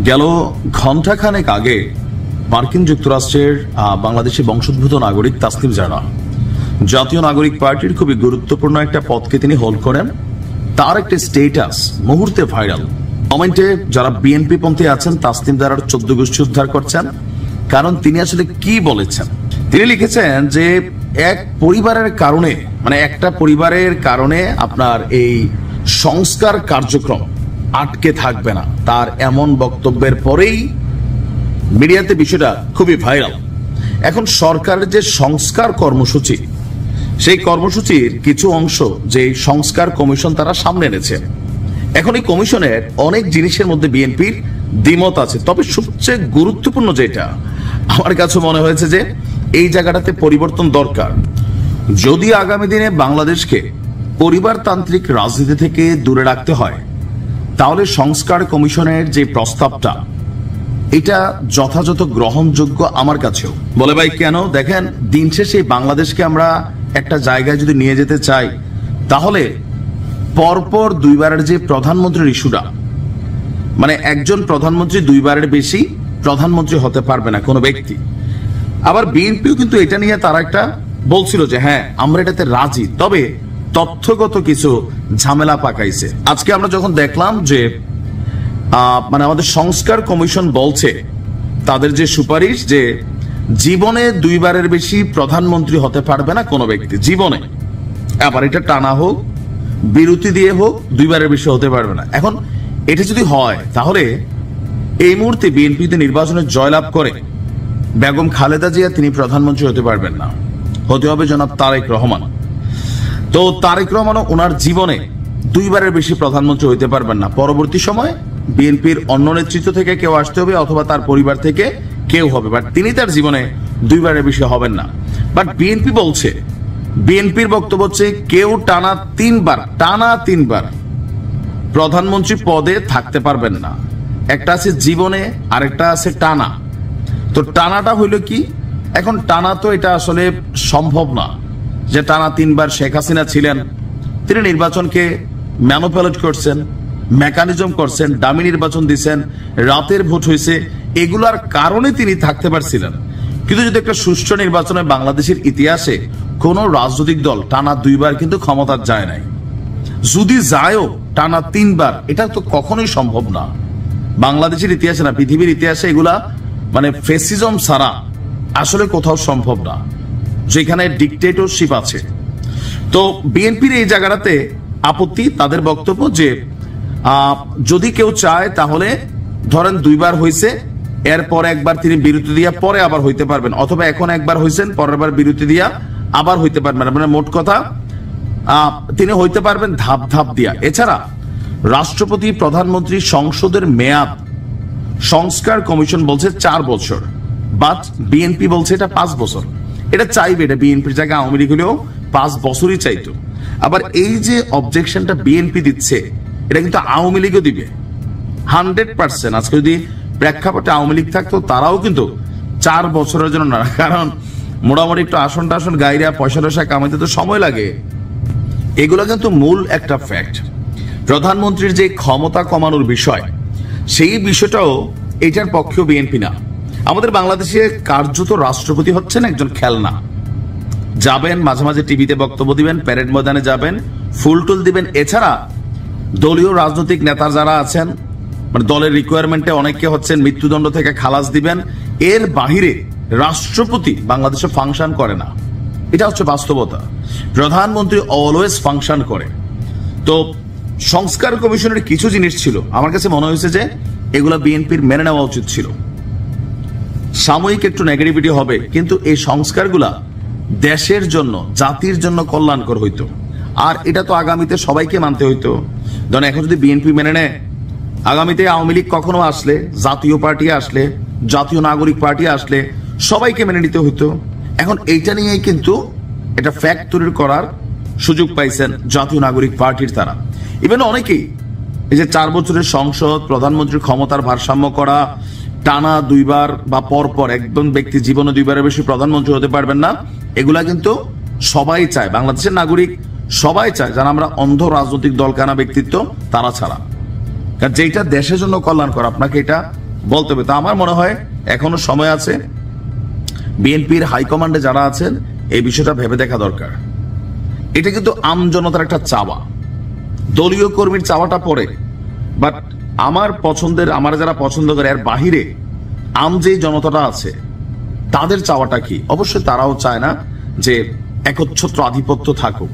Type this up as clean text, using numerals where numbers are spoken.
গেল ঘণ্টাখানেক আগে মার্কিন যুক্তরাষ্ট্রের বাংলাদেশি বংশোদ্ভূত নাগরিক তাসনিম জারা জাতীয় নাগরিক পার্টির খুবই গুরুত্বপূর্ণ একটা পদকে তিনি হোল্ড করেন। তার একটা স্টেটাস মুহূর্তে ভাইরাল। কমেন্টে যারা বিএনপি পন্থী আছেন তাসনিম জারার 14 গোষ্ঠী উদ্ধার করছেন, কারণ তিনি আসলে কি বলেছেন। তিনি লিখেছেন যে এক পরিবারের কারণে, মানে একটা পরিবারের কারণে আপনার এই সংস্কার কার্যক্রম আটকে থাকবে না। তার এমন বক্তব্যের পরেই মিডিয়াতে বিষয়টা খুবই ভাইরাল। এখন সরকারের যে সংস্কার কর্মসূচি, সেই কর্মসূচির কিছু অংশ যে সংস্কার কমিশন তারা সামনে এনেছে। এখন এই কমিশনের অনেক জিনিসের মধ্যে বিএনপির দ্বিমত আছে, তবে সবচেয়ে গুরুত্বপূর্ণ যেটা আমার কাছে মনে হয়েছে যে এই জায়গাটাতে পরিবর্তন দরকার। যদি আগামী দিনে বাংলাদেশকে পরিবারতান্ত্রিক রাজনীতি থেকে দূরে রাখতে হয়, তাহলে সংস্কার কমিশনের যে প্রস্তাবটা, এটা যথাযথ গ্রহণযোগ্য আমার কাছেও। বলে ভাই কেন? দেখেন, দিন শেষে বাংলাদেশকে আমরা একটা জায়গায় যদি নিয়ে যেতে চাই, তাহলে পরপর দুইবারের যে প্রধানমন্ত্রীর ইস্যুটা, মানে একজন প্রধানমন্ত্রী দুইবারের বেশি প্রধানমন্ত্রী হতে পারবে না কোনো ব্যক্তি। আবার বিএনপিও কিন্তু এটা নিয়ে তারা একটা বলছিল যে হ্যাঁ আমরা এটাতে রাজি, তবে তথ্যগত কিছু ঝামেলা পাকাইছে। আজকে আমরা যখন দেখলাম যে মানে আমাদের সংস্কার কমিশন বলছে তাদের যে সুপারিশ, যে জীবনে দুইবারের বেশি প্রধানমন্ত্রী হতে পারবে না কোনো ব্যক্তি জীবনে। আবার এটা টানা হোক, বিরতি দিয়ে হোক, দুইবারের বেশি হতে পারবে না। এখন এটা যদি হয়, তাহলে এই মুহূর্তে বিএনপিতে নির্বাচনে জয়লাভ করে বেগম খালেদা জিয়া তিনি প্রধানমন্ত্রী হতে পারবেন না, হতে হবে জনাব তারেক রহমান। তো তারেক রহমানও ওনার জীবনে দুইবারের বেশি প্রধানমন্ত্রী হইতে পারবেন না। পরবর্তী সময় বিএনপির অন্য নেতৃত্ব থেকে কেউ আসতে হবে, অথবা তার পরিবার থেকে কেউ হবে, বাট তিনি তার জীবনে দুইবারের বেশি হবেন না। বাট বিএনপি বলছে, বিএনপির বক্তব্য হচ্ছে কেউ টানা তিনবার প্রধানমন্ত্রী পদে থাকতে পারবেন না। একটা আছে জীবনে, আরেকটা আছে টানা। তো টানাটা হইল কি? এখন টানা তো এটা আসলে সম্ভব না যে টানা তিনবার শেখ হাসিনা ছিলেন, তিনি নির্বাচনকে ম্যানিপুলেট করছেন, মেকানিজম করছেন, দামি নির্বাচন দিচ্ছেন, রাতের ভোট হয়েছে, এগুলার কারণে তিনি থাকতে পারছিলেন। কিন্তু যদি একটা সুষ্ঠু নির্বাচনে বাংলাদেশের ইতিহাসে কোন রাজনৈতিক দল টানা দুইবার কিন্তু ক্ষমতার যায় নাই, যদি যায়ও টানা তিনবার, এটা তো কখনোই সম্ভব না। বাংলাদেশের ইতিহাসে না, পৃথিবীর ইতিহাসে এগুলা মানে ফেসিজম ছাড়া আসলে কোথাও সম্ভব না, যেখানে ডিকটেটরশিপ আছে। তো বিএনপির এই জায়গাটাতে আপত্তি, তাদের বক্তব্য যে যদি কেউ চায় তাহলে ধরেন দুইবার হয়েছে, এরপর একবার তিনি বিরতি দিয়া পরে আবার হইতে পারবেন, অথবা এখন একবার হয়েছেন পরের বার বিরতি দিয়া আবার হইতে পারবেন। মানে মোট কথা তিনি হইতে পারবেন ধাপ ধাপ দিয়া। এছাড়া রাষ্ট্রপতি, প্রধানমন্ত্রী, সংসদের মেয়াদ সংস্কার কমিশন বলছে 4 বছর, বাট বিএনপি বলছে এটা 5 বছর। এটা চাইবে, এটা বিএনপির জায়গায় আওয়ামী লীগ হলেও 5 বছরই চাইতো। আবার এই যে অবজেকশনটা বিএনপি দিচ্ছে, এটা কিন্তু আওয়ামী লীগও দিবে 100%। আজকে যদি প্রেক্ষাপটে আওয়ামী লীগ থাকতো, তারাও কিন্তু 4 বছরের জন্য না, কারণ মোটামুটি একটু আসন টাসন গাইরা পয়সা টয়সা কামাইতে তো সময় লাগে। এগুলো কিন্তু মূল একটা ফ্যাক্ট। প্রধানমন্ত্রীর যে ক্ষমতা কমানোর বিষয়, সেই বিষয়টাও এটার পক্ষেও বিএনপি না। আমাদের বাংলাদেশে কার্যত রাষ্ট্রপতি হচ্ছেন একজন খেলনা। যাবেন মাঝে মাঝে টিভিতে বক্তব্য দিবেন, প্যারেড ময়দানে যাবেন, ফুলটুল দিবেন। এছাড়া দলীয় রাজনৈতিক নেতা যারা আছেন, মানে দলের রিকোয়ারমেন্টে অনেকে হচ্ছেন মৃত্যুদণ্ড থেকে খালাস দিবেন। এর বাহিরে রাষ্ট্রপতি বাংলাদেশে ফাংশন করে না, এটা হচ্ছে বাস্তবতা। প্রধানমন্ত্রী অলওয়েজ ফাংশন করে। তো সংস্কার কমিশনের কিছু জিনিস ছিল, আমার কাছে মনে হয়েছে যে এগুলা বিএনপির মেনে নেওয়া উচিত ছিল। সাময়িক একটু নেগেটিভিটি হবে, কিন্তু এই সংস্কারগুলা দেশের জন্য, জাতির জন্য কল্যাণকর হইতো। আর এটা তো আগামীতে সবাইকে মানতে হইতো। ধরেন এখন যদি বিএনপি মেনে নেয়, আগামীতে আওয়ামী লীগ কখনো আসলে, জাতীয় পার্টি আসলে, জাতীয় নাগরিক পার্টি আসলে সবাইকে মেনে নিতে হইতো। এখন এইটা নিয়েই কিন্তু এটা ফ্যাক্ট তৈরি করার সুযোগ পাইছেন জাতীয় নাগরিক পার্টির তারা। ইভেন অনেকেই এই যে 4 বছরের সংসদ, প্রধানমন্ত্রীর ক্ষমতার ভারসাম্য করা, টানা দুইবার বা পরপর একদম ব্যক্তি জীবনে দুইবারের বেশি প্রধানমন্ত্রী হতে পারবেন না, এগুলা কিন্তু সবাই চায়, বাংলাদেশের নাগরিক সবাই চায়, যারা আমরা অন্ধ রাজনৈতিক দলকানা ব্যক্তিত্ব তারা ছাড়া। কারণ যেটা দেশের জন্য কল্যাণকর, আপনাকে এটা বলতে হবে। তা আমার মনে হয় এখনো সময় আছে, বিএনপির হাইকমান্ডে যারা আছেন এই বিষয়টা ভেবে দেখা দরকার। এটা কিন্তু আমজনতার একটা চাওয়া, দলীয় কর্মীর চাওয়াটা পরে, বাট আমার পছন্দের, আমার যারা পছন্দ করে এর বাহিরে আম যে জনতাটা আছে তাদের চাওয়াটা কি? অবশ্যই তারাও চায় না যে একচ্ছত্র আধিপত্য থাকুক।